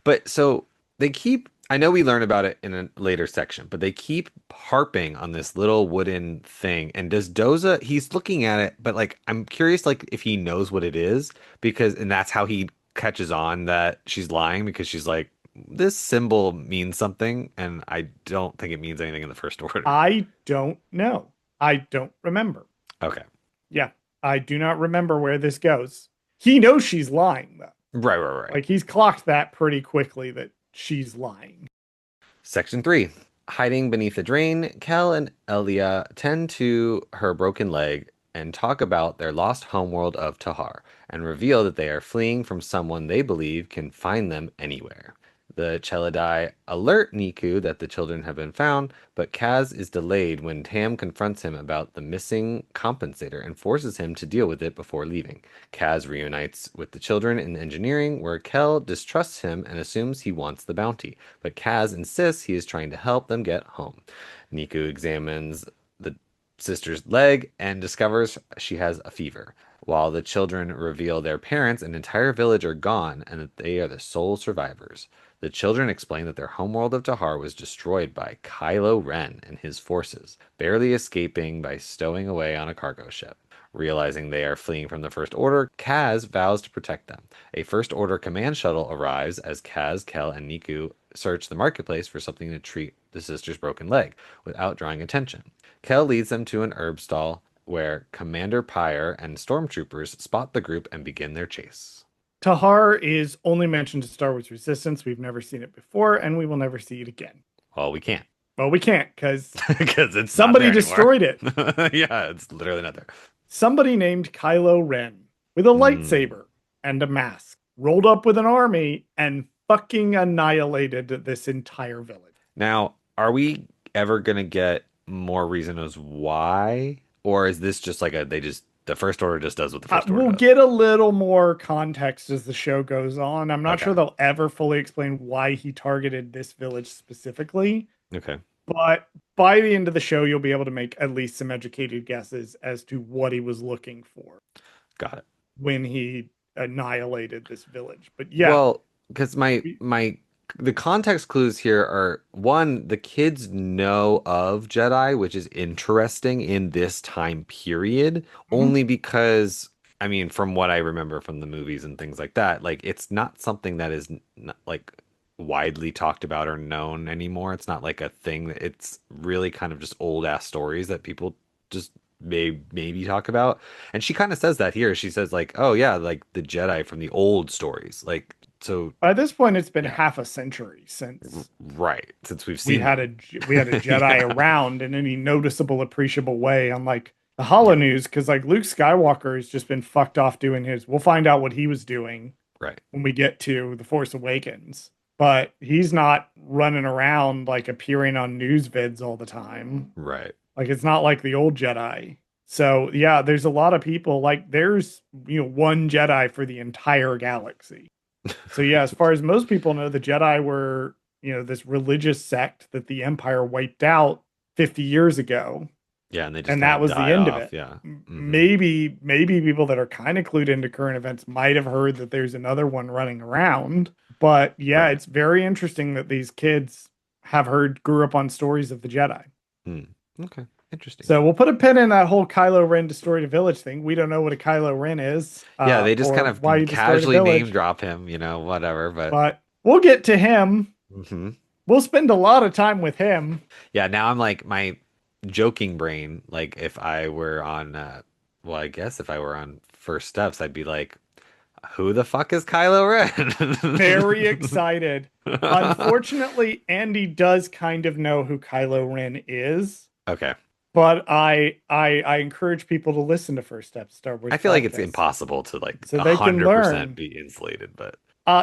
But so they keep, I know we learn about it in a later section, but they keep harping on this little wooden thing. And does Doza, he's looking at it, but like, I'm curious, like, if he knows what it is, and that's how he catches on that she's lying because she's like, this symbol means something, and I don't think it means anything in the First Order. I don't know. I don't remember. Okay. Yeah, I do not remember where this goes. He knows she's lying, though. Right, right, right. Like, he's clocked that pretty quickly that she's lying. Section 3. Hiding beneath a drain, Kel and Elia tend to her broken leg and talk about their lost homeworld of Tahar and reveal that they are fleeing from someone they believe can find them anywhere. The Chelidai alert Niku that the children have been found, but Kaz is delayed when Tam confronts him about the missing compensator and forces him to deal with it before leaving. Kaz reunites with the children in engineering, where Kel distrusts him and assumes he wants the bounty, but Kaz insists he is trying to help them get home. Niku examines the sister's leg and discovers she has a fever, while the children reveal their parents and entire village are gone and that they are the sole survivors. The children explain that their homeworld of Tahar was destroyed by Kylo Ren and his forces, barely escaping by stowing away on a cargo ship. Realizing they are fleeing from the First Order, Kaz vows to protect them. A First Order command shuttle arrives as Kaz, Kel, and Niku search the marketplace for something to treat the sister's broken leg without drawing attention. Kel leads them to an herb stall where Commander Pyre and stormtroopers spot the group and begin their chase. Tahar is only mentioned in Star Wars Resistance. We've never seen it before, and we will never see it again. Well, we can't Well, we can't because because it's not somebody there anymore. destroyed it. Yeah, it's literally not there. Somebody named Kylo Ren with a Hmm. lightsaber and a mask rolled up with an army and fucking annihilated this entire village. Now, are we ever gonna get more reason as why, or is this just like the First Order just does what the First Order We'll does? get a little more context as the show goes on. I'm not Okay. sure they'll ever fully explain why he targeted this village specifically, Okay. but by the end of the show, you'll be able to make at least some educated guesses as to what he was looking for Got it. when he annihilated this village. But yeah, Well, because the context clues here are one, the kids know of Jedi, which is interesting in this time period, mhm. only because I mean, from what I remember from the movies and things like that, like it's not something that is like widely talked about or known anymore. It's not like a thing that it's really kind of just old ass stories that people just maybe talk about. And she kind of says that here. She says like, "Oh yeah, like the Jedi from the old stories." Like so By this point, it's been yeah. half a century since Right, since we've we seen had them. a we had a Jedi Yeah. around in any noticeable, appreciable way. I'm like, the Hollow Yeah, news, because like Luke Skywalker has just been fucked off doing his. We'll find out what he was doing right, when we get to The Force Awakens. But he's not running around like appearing on news vids all the time. right. Like it's not like the old Jedi. So yeah, there's a lot of people like there's one Jedi for the entire galaxy. So yeah, as far as most people know, the Jedi were, this religious sect that the Empire wiped out 50 years ago, Yeah, and they just and kind that of was the die end of off. it. Yeah. Hmm. Maybe people that are kind of clued into current events might have heard that there's another one running around. But yeah, Right. it's very interesting that these kids grew up on stories of the Jedi. Hmm. Okay. Interesting. So we'll put a pin in that whole Kylo Ren destroyed a village thing. We don't know what a Kylo Ren is, Yeah, they just kind or of why he destroyed a casually name village, drop him, whatever. But but we'll get to him. hmm We'll spend a lot of time with him. yeah, now I'm like my joking brain. Like if I were on, well, I guess if I were on First Steps, I'd be like, who the fuck is Kylo Very Ren? excited. Unfortunately, Andy does kind of know who Kylo Ren is, Okay. but I encourage people to listen to First Steps Star Wars I feel like it's podcast impossible to like so they can 100% learn. be insulated, but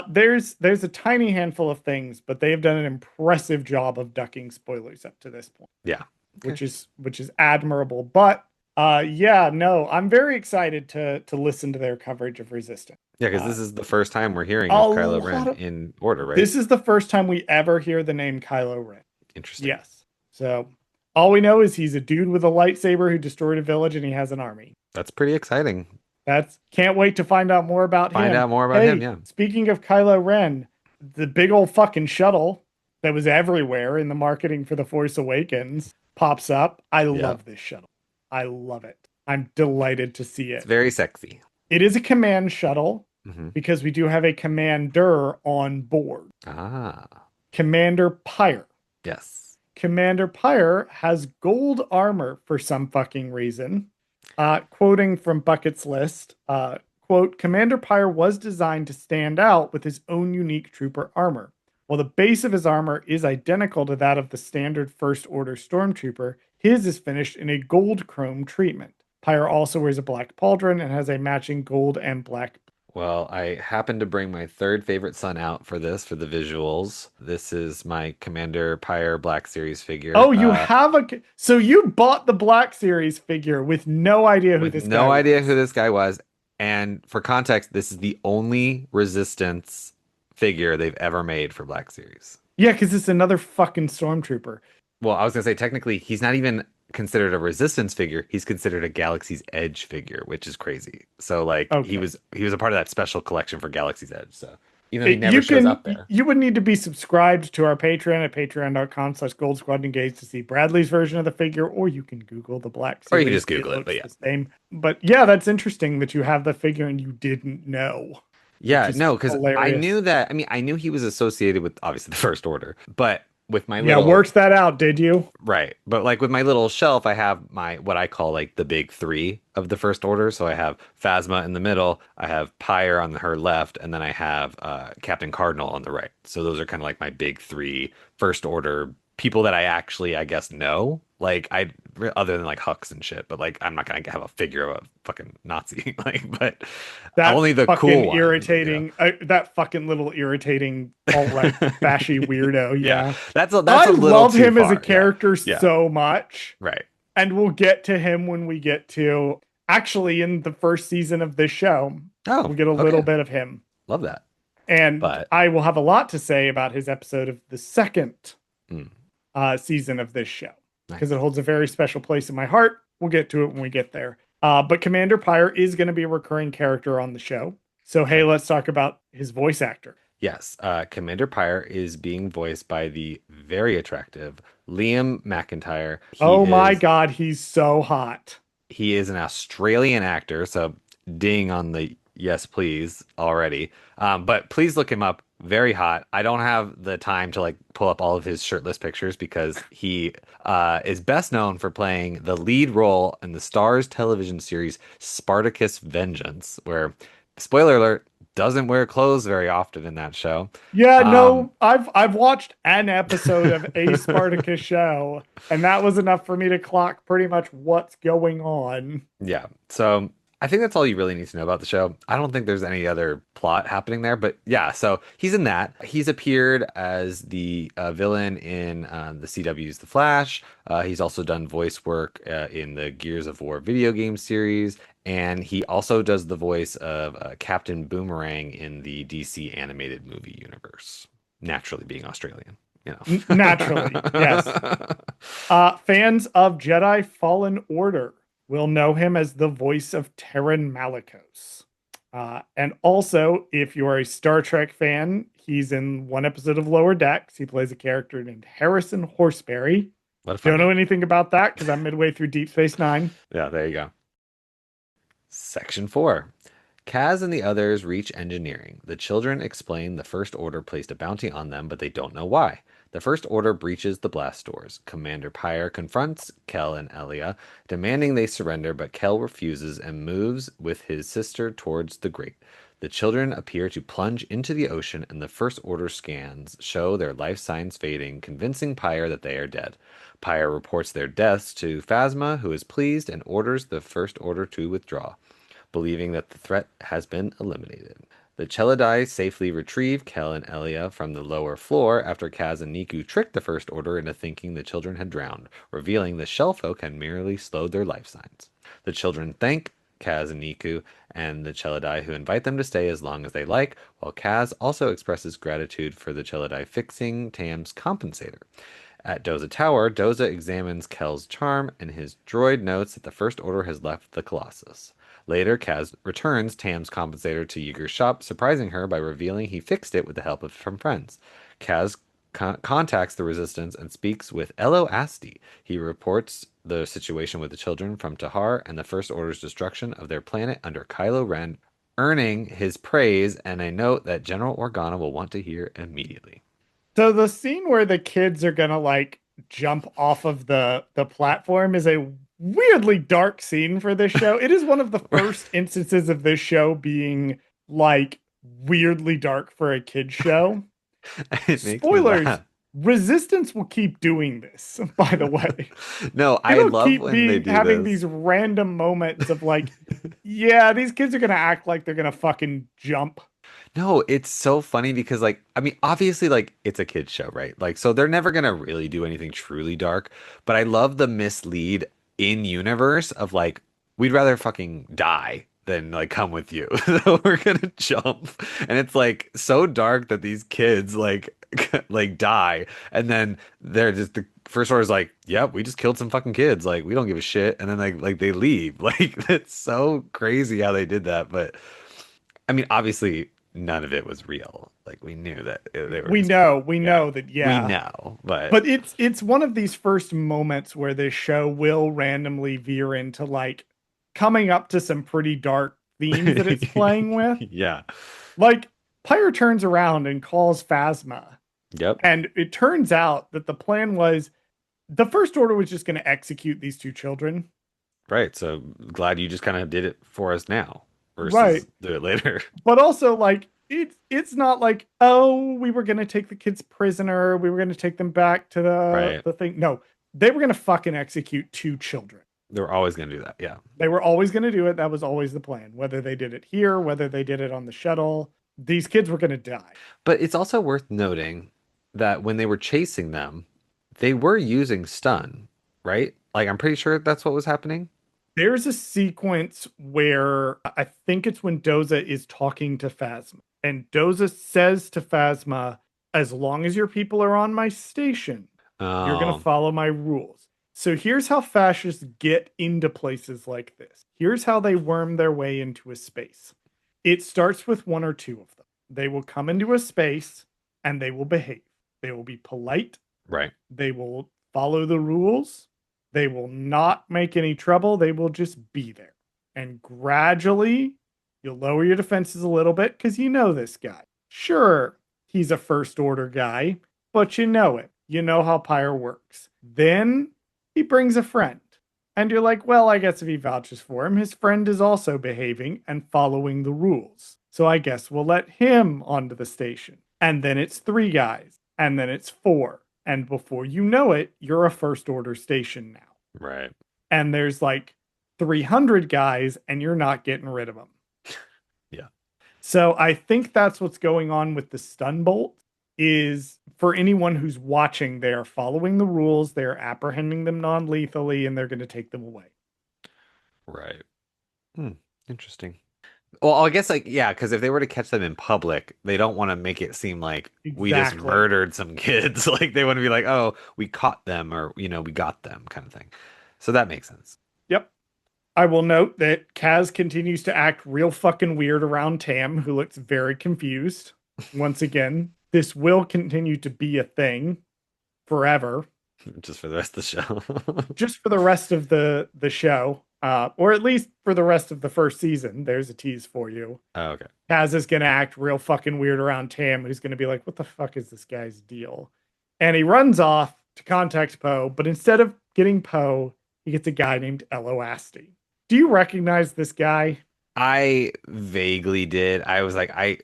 There's a tiny handful of things, but they've done an impressive job of ducking spoilers up to this point, yeah. Okay. which is admirable. But yeah, no, I'm very excited to listen to their coverage of Resistance. Yeah, because Uh, this is the first time we're hearing a of Kylo lot Ren of in order, right? This is the first time we ever hear the name Kylo Ren. Interesting. Yes. So all we know is he's a dude with a lightsaber who destroyed a village and he has an army. That's pretty exciting. That's Can't wait to find out more about Find him. out more about him, Hey, yeah. speaking of Kylo Ren, the big old fucking shuttle that was everywhere in the marketing for The Force Awakens pops up. I Yeah. love this shuttle. I love it. I'm delighted to see It's it. very sexy. It is a command shuttle Hmm. because we do have a commander on board. Ah, Commander Pyre. yes. Commander Pyre has gold armor for some fucking reason. Quoting from Bucket's list, quote, Commander Pyre was designed to stand out with his own unique trooper armor. While the base of his armor is identical to that of the standard First Order Stormtrooper, his is finished in a gold chrome treatment. Pyre also wears a black pauldron and has a matching gold and black. Well, I happened to bring my third favorite son out for this, for the visuals. This is my Commander Pyre Black Series figure. Oh, so you bought the Black Series figure with no idea who With this guy no idea who was. this guy was. And for context, this is the only Resistance figure they've ever made for Black Series. Yeah, because it's another fucking stormtrooper. Well, I was gonna say technically he's not even considered a Resistance figure. He's considered a Galaxy's Edge figure, which is crazy. So like he Okay. was he was a part of that special collection for Galaxy's Edge. So even though he It- never you shows can up there. you would need to be subscribed to our Patreon at patreon.com/Gold Squad Engage to see Bradley's version of the figure, or you can Google the Black Or you can Series. just Google it, but looks yeah. the same. But yeah, that's interesting that you have the figure and you didn't know, which Yeah, is no, because I knew hilarious. that. I mean, I knew he was associated with obviously the First Order, but with my Yeah, little worked that out, did you? right, but like with my little shelf, I have my what I call like the big three of the First Order. So I have Phasma in the middle, I have Pyre on her left, and then I have Captain Cardinal on the right. So those are kind of like my big three First Order people that I actually, I guess, know. Like other than like Hux and shit, but like I'm not gonna have a figure of a fucking Nazi, like, but That only the fucking cool ones, irritating, that fucking little irritating alt-right fashy weirdo. Yeah, Yeah. that's I a little love too him as a far. Yeah, character yeah, so much. right. And we'll get to him when we get to actually in the first season of this show. Oh, We'll get a little okay, bit of him. love that. And But I will have a lot to say about his episode of the second mm, season of this show because nice. it holds a very special place in my heart. We'll get to it when we get there. But Commander Pyre is going to be a recurring character on the show. So, hey, Okay. let's talk about his voice actor. Yes, Commander Pyre is being voiced by the very attractive Liam McIntyre. Oh my God, he's so hot. He is an Australian actor, so ding on the yes please already. But please look him up. Very hot. I don't have the time to like pull up all of his shirtless pictures because he is best known for playing the lead role in the Stars television series Spartacus Vengeance, where spoiler alert, doesn't wear clothes very often in that show. Yeah, Um, no, I've watched an episode of a Spartacus show, and that was enough for me to clock pretty much what's going on. yeah. So I think that's all you really need to know about the show. I don't think there's any other plot happening there, but yeah. So he's in that. He's appeared as the villain in the CW's The Flash. He's also done voice work in the Gears of War video game series, and he also does the voice of Captain Boomerang in the DC animated movie universe. Naturally, being Australian, you Naturally, yes. know. Fans of Jedi Fallen Order will know him as the voice of Terran Malicos. And also, if you're a Star Trek fan, he's in one episode of Lower Decks. He plays a character named Harrison Horseberry. What a fun Don't know name. anything about that because I'm midway through Deep Space Nine. Yeah, there you go. Section 4. Kaz and the others reach engineering. The children explain the First Order placed a bounty on them, but they don't know why. The First Order breaches the blast doors. Commander Pyre confronts Kel and Elia, demanding they surrender, but Kel refuses and moves with his sister towards the grate. The children appear to plunge into the ocean, and the First Order scans show their life signs fading, convincing Pyre that they are dead. Pyre reports their deaths to Phasma, who is pleased and orders the First Order to withdraw, believing that the threat has been eliminated. The Chelidai safely retrieve Kel and Elia from the lower floor after Kaz and Niku tricked the First Order into thinking the children had drowned, revealing the Shellfolk had merely slowed their life signs. The children thank Kaz and Niku and the Chelidai, who invite them to stay as long as they like, while Kaz also expresses gratitude for the Chelidai fixing Tam's compensator. At Doza Tower, Doza examines Kel's charm, and his droid notes that the First Order has left the Colossus. Later, Kaz returns Tam's compensator to Yeager's shop, surprising her by revealing he fixed it with the help of some friends. Kaz contacts the Resistance and speaks with Elo Asti. He reports the situation with the children from Tehar and the First Order's destruction of their planet under Kylo Ren, earning his praise and a note that General Organa will want to hear immediately. So the scene where the kids are gonna like jump off of the platform is a weirdly dark scene for this show. It is one of the first instances of this show being like weirdly dark for a kid show. It makes me Spoilers, laugh. Resistance will keep doing this, by the way. No, I It'll love keep when they being do having this. these random moments of like, yeah, these kids are gonna act like they're gonna fucking jump. No, it's so funny because like I mean obviously like it's a kids show, right? Like so they're never gonna really do anything truly dark, but I love the mislead in universe of like we'd rather fucking die than like come with you. So we're gonna jump. And it's like so dark that these kids like like die and then they're just the first order's like, yep, we just killed some fucking kids. Like we don't give a shit. And then like they leave. Like it's so crazy how they did that. But I mean, obviously, none of it was real. Like we knew that they were just, We yeah, know that, we yeah. know, but But it's one of these first moments where this show will randomly veer into like coming up to some pretty dark themes that it's playing with. yeah, Like Pyre turns around and calls Phasma, yep, and it turns out that the plan was the First Order was just going to execute these two children. right. So glad you just kind of did it for us now Right. versus do it later. But also like it's not like, oh, we were going to take the kids prisoner, we were going to take them back to Right. the thing. No, they were going to fucking execute two children. They're always gonna do that. Yeah. They were always going to do it. That was always the plan. Whether they did it here, whether they did it on the shuttle, these kids were going to die. But it's also worth noting that when they were chasing them, they were using stun, right? Like I'm pretty sure that's what was happening. There's a sequence where I think it's when Doza is talking to Phasma, and Doza says to Phasma, as long as your people are on my station, you're going to Oh, follow my rules. So here's how fascists get into places like this. Here's how they worm their way into a space. It starts with one or two of them. They will come into a space and they will behave. They will be polite. right. They will follow the rules. They will not make any trouble. They will just be there. And gradually, you'll lower your defenses a little bit because you know this guy. Sure, he's a first order guy, but you know it. You know how Pyre works. Then he brings a friend. And you're like, well, I guess if he vouches for him, his friend is also behaving and following the rules. So I guess we'll let him onto the station. And then it's 3 guys. And then it's 4. And before you know it, you're a first order station now. Right. And there's like 300 guys, and you're not getting rid of them. Yeah. So I think that's what's going on with the stun bolt is for anyone who's watching, they're following the rules, they're apprehending them non-lethally, and they're going to take them away. Right. Hmm. Interesting. Well, I guess like yeah, because if they were to catch them in public, they don't want to make it seem like we just Exactly. murdered some kids. Like they want to be like, oh, we caught them or we got them kind of thing. So that makes sense. Yep. I will note that Kaz continues to act real fucking weird around Tam, who looks very confused. Once again, this will continue to be a thing forever, Just for the rest of the show. just for the rest of the show, or at least for the rest of the first season. There's a tease for you. Oh, okay. Kaz is gonna act real fucking weird around Tam, who's gonna be like, "What the fuck is this guy's deal?" And he runs off to contact Poe, but instead of getting Poe, he gets a guy named Elo Asti. Do you recognize this guy? I vaguely did. I was like, I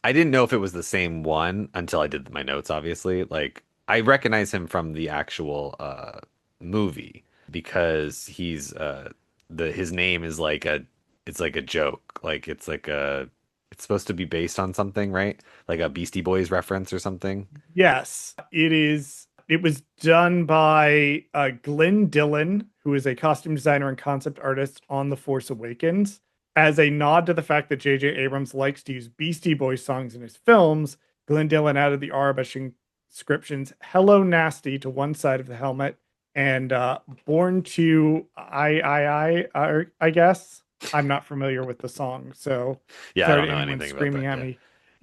didn't know if it was the same one until I did my notes, obviously. Like, I recognize him from the actual movie because his name is like it's like a joke. Like it's supposed to be based on something, right? Like a Beastie Boys reference or something. Yes, it is. It was done by Glenn Dillon, who is a costume designer and concept artist on The Force Awakens. As a nod to the fact that J.J. Abrams likes to use Beastie Boys songs in his films, Glenn Dillon added the Arabic inscriptions "Hello Nasty" to one side of the helmet and "Born to I guess. I'm not familiar with the song, so Yeah, I sorry don't to know anyone anything about screaming that. at Yeah. me.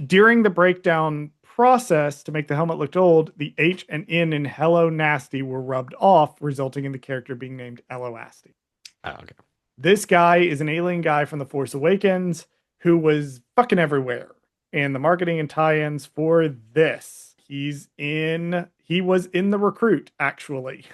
During the breakdown process to make the helmet look old, the H and N in Hello Nasty were rubbed off, resulting in the character being named Eloasti. Oh, okay. This guy is an alien guy from The Force Awakens who was fucking everywhere. And the marketing and tie-ins for this, he was in The Recruit, actually,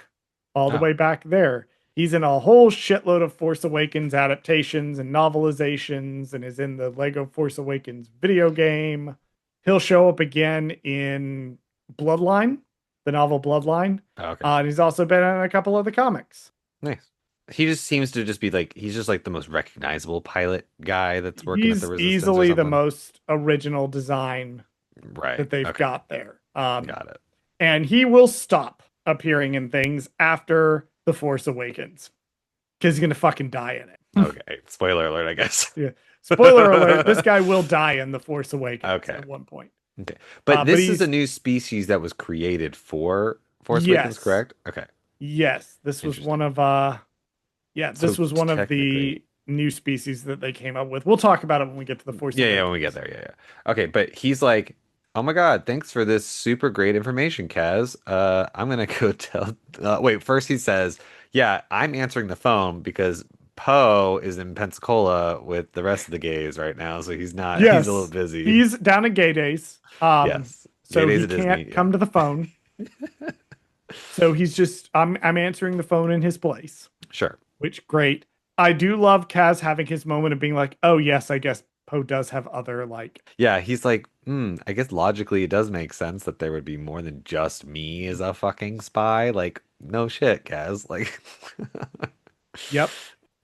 all the Oh, way back there. He's in a whole shitload of Force Awakens adaptations and novelizations and is in the Lego Force Awakens video game. He'll show up again in Bloodline, the novel Bloodline. okay. And he's also been in a couple of the comics. Nice. He just seems to just be like he's just like the most recognizable pilot guy that's working at the He's Resistance or easily the something. most original design Right. that they've Okay. got there. Got it. And he will stop appearing in things after The Force Awakens because he's going to fucking die in it. Okay. Spoiler alert, I guess. Yeah. Spoiler alert, this guy will die in The Force Awakens Okay. at one point. Okay. But But this is a he's, new species that was created for Force Awakens, yes, correct? Okay. yes, this was Interesting. one of, yeah, this So was one of technically, the new species that they came up with. We'll talk about it when we get to The Force yeah, when we get Awakens. there, yeah. Okay, but he's like, "Oh my God, thanks for this super great information, Kaz. I'm gonna go tell." Wait, first he says, "Yeah, I'm answering the phone because Poe is in Pensacola with the rest of the gays right now, so he's not. He's a little Yes, busy." he's down at Gay Days. Yes, gay So days he at Disney. can't Yeah, come to the phone. So he's just I'm answering the phone in his place, sure. which great. I do love Kaz having his moment of being like, "Oh yes, I guess Poe does have other like." Yeah, he's like, I guess logically it does make sense that there would be more than just me as a fucking spy. Like, no shit, Kaz. Like, Yep.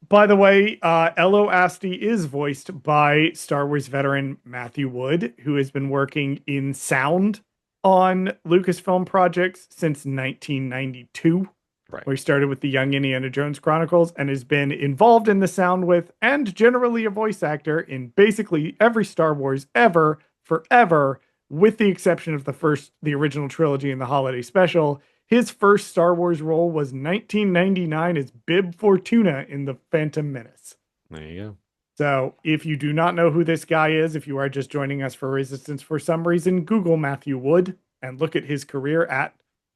By the way, Elo Asti is voiced by Star Wars veteran Matthew Wood, who has been working in sound on Lucasfilm projects since 1992, right. where he started with the Young Indiana Jones Chronicles and has been involved in the sound with and generally a voice actor in basically every Star Wars ever, forever, with the exception of the original trilogy and the holiday special. His first Star Wars role was 1999 as Bib Fortuna in The Phantom Menace. There you So, if you do not know who this guy is, if you are just joining us for Resistance for some reason, Google Matthew Wood and look at his career at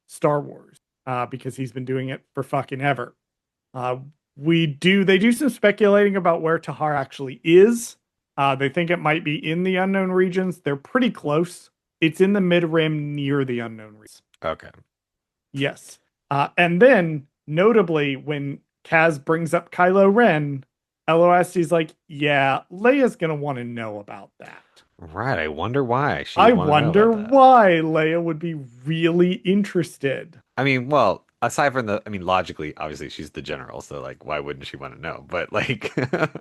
Star Wars because he's been doing it for fucking ever. Uh, they do some speculating about where Tahar actually is. They think it might be in the unknown regions. They're pretty close. It's in the mid rim near the unknown regions. go. Okay. Yes. And then, notably, when Kaz brings up Kylo Ren, LOSD's like, yeah, Leia's gonna want to know about that. Right. I wonder why she'd I want to know wonder about that. why Leia would be really interested. I mean, well, aside from I mean, logically, obviously she's the general, so like, why wouldn't she want to know? But like,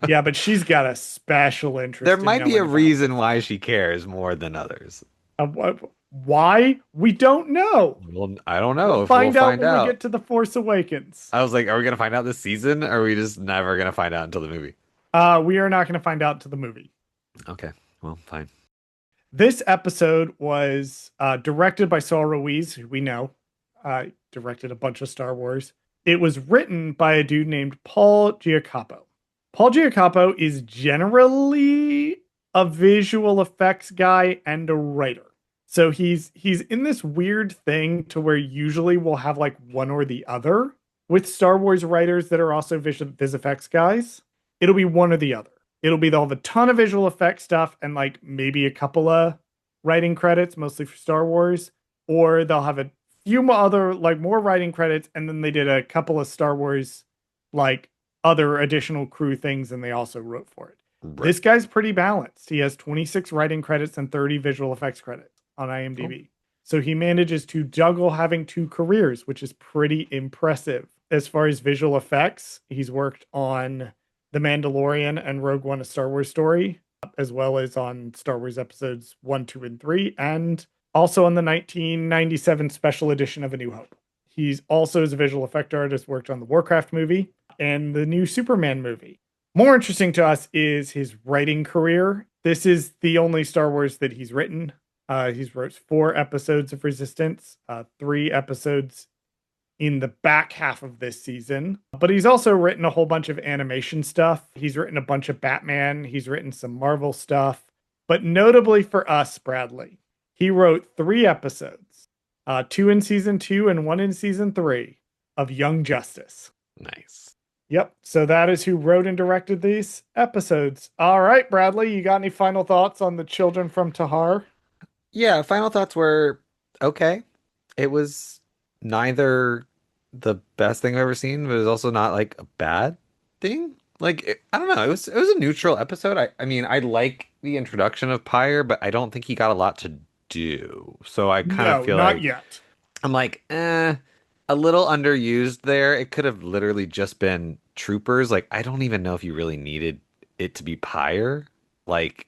Yeah, but she's got a special there interest in might be a knowing about reason why she cares more than others. why we don't know. Well, I don't We'll know if we'll find out find when we out. get to the Force Awakens. I was like, are we gonna find out this season? Or are we just never gonna find out until the movie? We are not going to find out to the movie. Okay, well, fine. This episode was directed by Saul Ruiz, who we know directed a bunch of Star Wars. It was written by a dude named Paul Giacopo. Paul Giacopo is generally a visual effects guy and a writer. So he's in this weird thing to where usually we'll have like one or the other with Star Wars writers that are also vis effects guys. It'll be one or the other. They'll have a ton of visual effects stuff and like maybe a couple of writing credits, mostly for Star Wars, or they'll have a few other like more writing credits, and then they did a couple of Star Wars like other additional crew things, and they also wrote for it. Right. This guy's pretty balanced. He has 26 writing credits and 30 visual effects credits on IMDb. Cool. So he manages to juggle having two careers, which is pretty impressive. As far as visual effects, he's worked on The Mandalorian and Rogue One: A Star Wars Story, as well as on Star Wars episodes 1, 2, and 3, and also on the 1997 special edition of A New Hope. He's also, as a visual effect artist, worked on the Warcraft movie and the new Superman movie. More interesting to us is his writing career. This is the only Star Wars that he's written. He's wrote 4 episodes of Resistance, 3 episodes in the back half of this season. But he's also written a whole bunch of animation stuff. He's written a bunch of Batman. He's written some Marvel stuff. But notably for us, Bradley, he wrote 3 episodes, 2 in season 2 and 1 in season 3 of Young Justice. Nice. Yep. So that is who wrote and directed these episodes. All right, Bradley, you got any final thoughts on the Children from Tehar? Yeah, final thoughts were okay. It was neither the best thing I've ever seen, but it was also not like a bad thing. Like I don't know, it was a neutral episode. I mean, I like the introduction of Pyre, but I don't think he got a lot to do. So I kind of No, feel not like yet. I'm like, a little underused there. It could have literally just been troopers. Like I don't even know if you really needed it to be Pyre. Like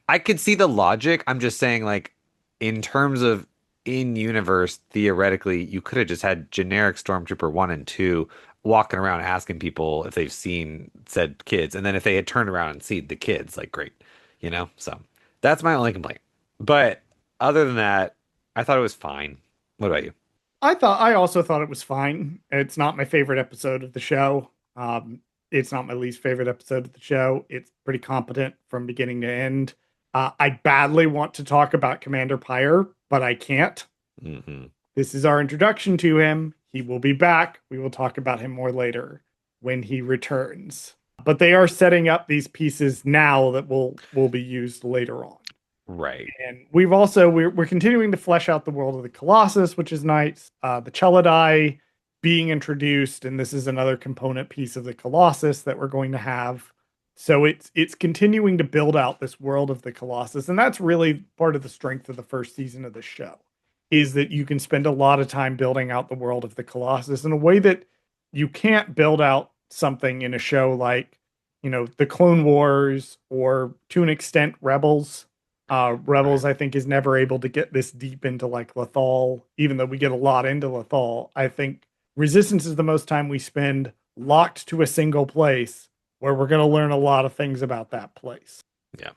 I could see the logic. I'm just saying like in terms of in universe, theoretically, you could have just had generic Stormtrooper 1 and 2 walking around asking people if they've seen said kids. And then if they had turned around and seen the kids, like, great, you know? So that's my only complaint. But other than that, I thought it was fine. What about you? I also thought it was fine. It's not my favorite episode of the show. It's not my least favorite episode of the show. It's pretty competent from beginning to end. I badly want to talk about Commander Pyre, but I can't. Hmm. This is our introduction to him. He will be back. We will talk about him more later when he returns. But they are setting up these pieces now that will be used later on. Right. And we're continuing to flesh out the world of the Colossus, which is nice. The Chelidai being introduced, and this is another component piece of the Colossus that we're going to have. So it's continuing to build out this world of the Colossus, and that's really part of the strength of the first season of the show, is that you can spend a lot of time building out the world of the Colossus in a way that you can't build out something in a show like, the Clone Wars or to an extent Rebels. Rebels, I think, is never able to get this deep into like Lothal, even though we get a lot into Lothal. I think Resistance is the most time we spend locked to a single place where we're going to learn a lot of things about that place. Yeah.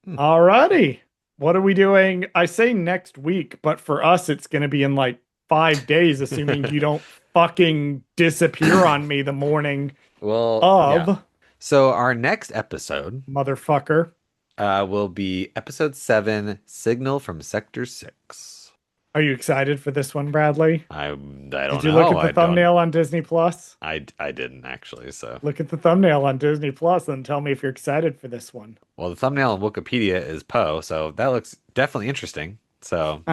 Alrighty. What are we doing? I say next week, but for us, it's going to be in like 5 days, assuming you don't fucking disappear on me the morning Well, of. yeah. So our next episode Motherfucker. will be episode 7, Signal from Sector 6. Are you excited for this one, Bradley? I don't Did you know. look at the thumbnail on Disney Plus? I didn't actually. So Look at the thumbnail on Disney Plus and tell me if you're excited for this one. well, the thumbnail on Wikipedia is Poe, so that looks definitely interesting. So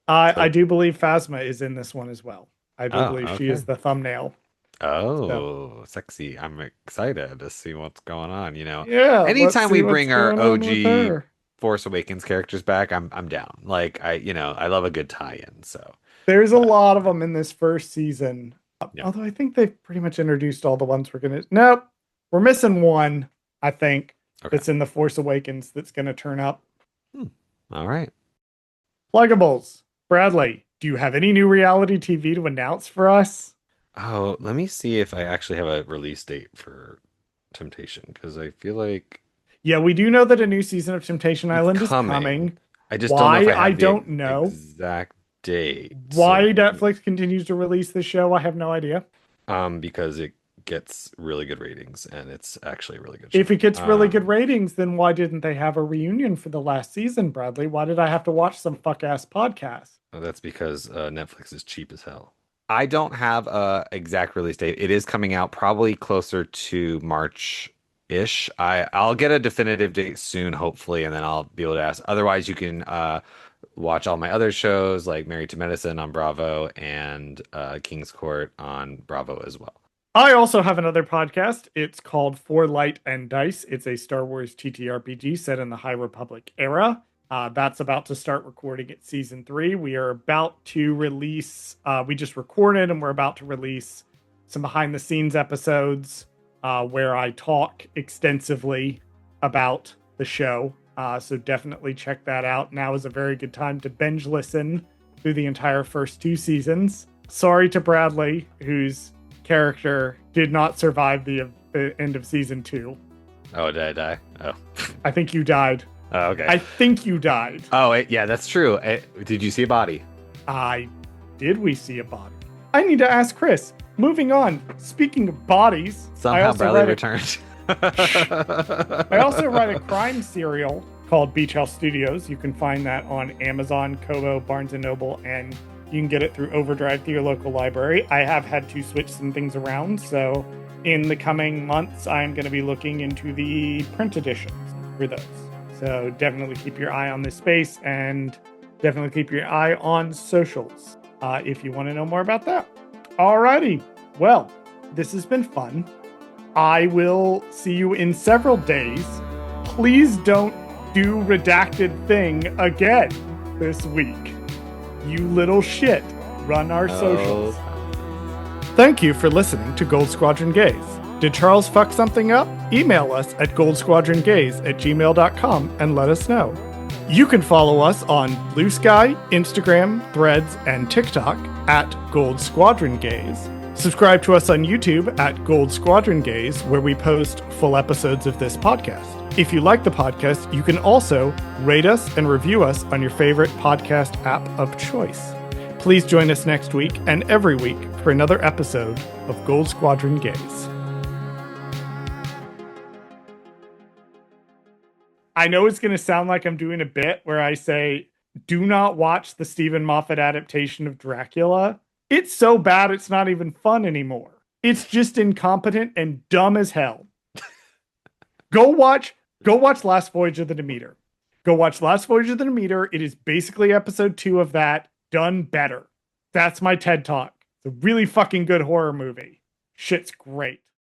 I do believe Phasma is in this one as well. I do believe she okay. is the thumbnail. So Oh, sexy. I'm excited to see what's going on, yeah, let's Anytime we see what's bring our going on with OG her. Force Awakens characters back, I'm down. Like I love a good tie-in, so There's a but lot of them in this first season. yeah. Although I think they've pretty much introduced all the ones we're gonna. Nope, we're missing one. I think Okay. that's in the Force Awakens that's gonna turn up. Hmm. All right. Pluggables. Bradley, do you have any new reality TV to announce for us? Oh, let me see if I actually have a release date for Temptation because I feel like Yeah, we do know that a new season of Temptation it's Island is coming. coming. I just don't know if Why? I I have the don't know. exact date. Why So let me Netflix continues to release the show, I have no idea. because it gets really good ratings and it's actually a really good If show. it gets really good ratings, then why didn't they have a reunion for the last season, Bradley? Why did I have to watch some fuck ass podcast? That's because Netflix is cheap as hell. I don't have a exact release date. It is coming out probably closer to March-ish. I'll get a definitive date soon, hopefully, and then I'll be able to ask. Otherwise, you can watch all my other shows like Married to Medicine on Bravo and King's Court on Bravo as well. I also have another podcast. It's called For Light and Dice. It's a Star Wars TTRPG set in the High Republic era. That's about to start recording at season 3. We are about to release, we just recorded and we're about to release some behind the scenes episodes where I talk extensively about the show. So definitely check that out. Now is a very good time to binge listen through the entire first 2 seasons. Sorry to Bradley, whose character did not survive the end of season 2. Oh, did I die? Oh, I think you died. oh okay. I think you died. Oh, yeah, that's true. Did you see a body? I did we see a body? I need to ask Chris. Moving on. Speaking of bodies, Somehow Bradley returned. I also write a crime serial called Beach House Studios. You can find that on Amazon, Kobo, Barnes and Noble, and you can get it through Overdrive through your local library. I have had to switch some things around, so in the coming months, I'm going to be looking into the print editions for those. So definitely keep your eye on this space and definitely keep your eye on socials if you want to know more about that. Alrighty. Well, this has been fun. I will see you in several days. Please don't do redacted thing again this week. You little shit. Run our socials. Thank you for listening to Gold Squadron Gaze. Did Charles fuck something up? Email us at goldsquadrongaze@gmail.com and let us know. You can follow us on BlueSky, Instagram, Threads, and TikTok at Gold Squadron Gaze. Subscribe to us on YouTube at Gold Squadron Gaze, where we post full episodes of this podcast. If you like the podcast, you can also rate us and review us on your favorite podcast app of choice. Please join us next week and every week for another episode of Gold Squadron Gaze. I know it's going to sound like I'm doing a bit where I say, do not watch the Stephen Moffat adaptation of Dracula. It's so bad it's not even fun anymore. It's just incompetent and dumb as hell. Go watch Last Voyage of the Demeter. Go watch Last Voyage of the Demeter. It is basically episode 2 of that, done better. That's my TED Talk. It's a really fucking good horror movie. Shit's great.